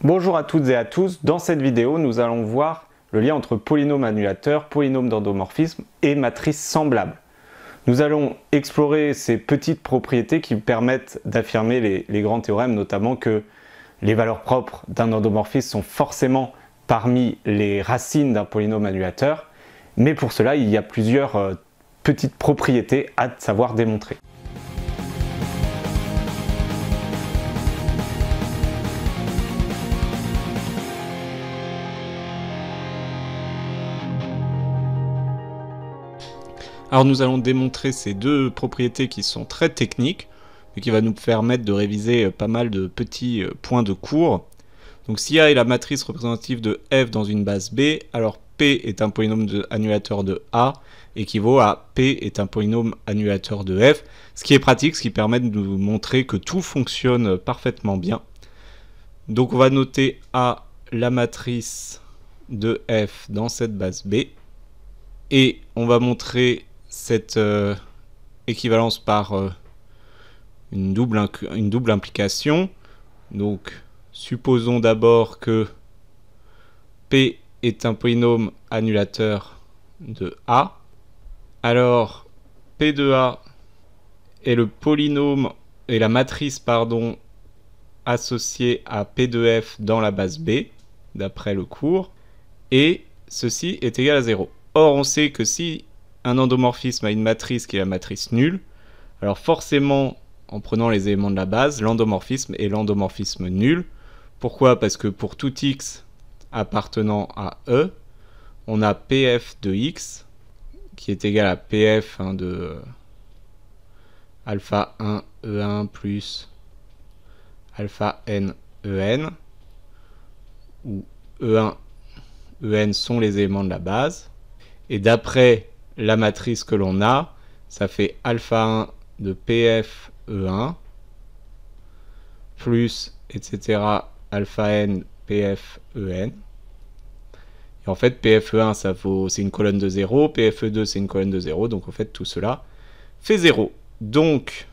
Bonjour à toutes et à tous, dans cette vidéo nous allons voir le lien entre polynôme annulateur, polynôme d'endomorphisme et matrice semblable. Nous allons explorer ces petites propriétés qui permettent d'affirmer les grands théorèmes, notamment que les valeurs propres d'un endomorphisme sont forcément parmi les racines d'un polynôme annulateur, mais pour cela il y a plusieurs petites propriétés à savoir démontrer. Alors nous allons démontrer ces deux propriétés qui sont très techniques, mais qui va nous permettre de réviser pas mal de petits points de cours. Donc si A est la matrice représentative de F dans une base B, alors P est un polynôme annulateur de A, équivaut à P est un polynôme annulateur de F, ce qui est pratique, ce qui permet de nous montrer que tout fonctionne parfaitement bien. Donc on va noter A, la matrice de F dans cette base B, et on va montrer cette équivalence par une double implication. Donc supposons d'abord que P est un polynôme annulateur de A. Alors P de A est le polynôme et la matrice associée à P de F dans la base B, d'après le cours, et ceci est égal à 0. Or on sait que si un endomorphisme a une matrice qui est la matrice nulle, alors forcément, en prenant les éléments de la base, l'endomorphisme est l'endomorphisme nul. Pourquoi? Parce que pour tout x appartenant à E, on a PF de x, qui est égal à PF de alpha 1 E1 plus alpha n En, où E1, En sont les éléments de la base. Et d'après la matrice que l'on a, ça fait alpha 1 de PF E1 plus, etc., alpha n PF En. Et en fait, PFE1, c'est une colonne de 0, PFE2, c'est une colonne de 0, donc en fait, tout cela fait 0. Donc,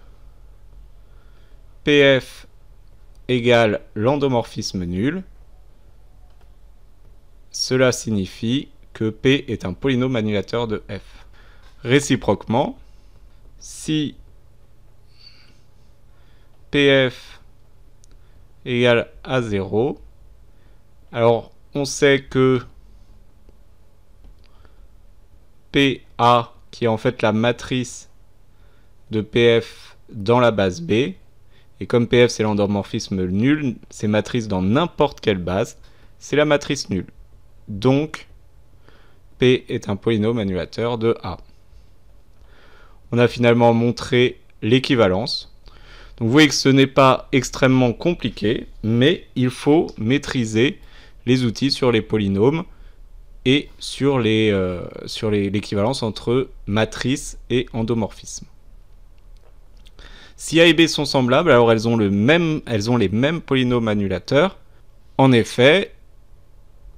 PF égale l'endomorphisme nul. Cela signifie que P est un polynôme annulateur de F. Réciproquement, si PF égale à 0, alors on sait que PA, qui est en fait la matrice de PF dans la base B, et comme PF c'est l'endomorphisme nul, c'est matrice dans n'importe quelle base, c'est la matrice nulle. Donc, P est un polynôme annulateur de A. On a finalement montré l'équivalence. Donc vous voyez que ce n'est pas extrêmement compliqué, mais il faut maîtriser les outils sur les polynômes et sur l'équivalence entre matrice et endomorphisme. Si A et B sont semblables, alors elles ont les mêmes polynômes annulateurs. En effet,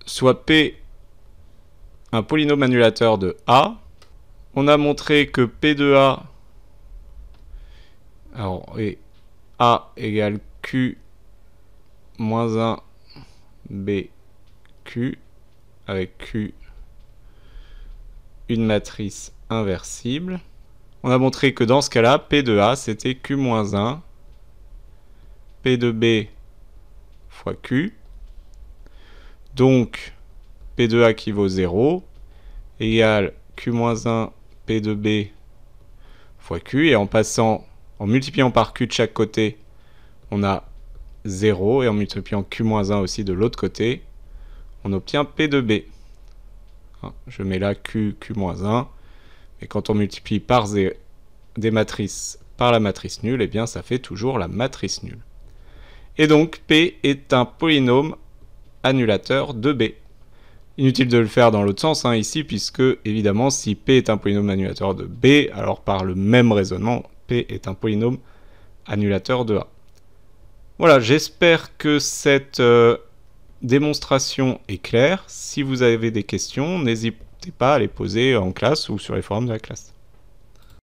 soit P un polynôme annulateur de A, on a montré que P de A, et A égale Q moins 1 BQ, avec Q une matrice inversible. On a montré que dans ce cas-là, P de A, c'était Q moins 1 P de B fois Q. Donc, P de A qui vaut 0 égale Q-1 P de B fois Q. Et en multipliant par Q de chaque côté, on a 0. Et en multipliant Q-1 aussi de l'autre côté, on obtient P de B. Je mets là Q-1. Et quand on multiplie par des matrices par la matrice nulle, eh bien ça fait toujours la matrice nulle. Et donc P est un polynôme annulateur de B. Inutile de le faire dans l'autre sens ici, puisque évidemment si P est un polynôme annulateur de B, alors par le même raisonnement, P est un polynôme annulateur de A. Voilà, j'espère que cette démonstration est claire. Si vous avez des questions, n'hésitez pas à les poser en classe ou sur les forums de la classe.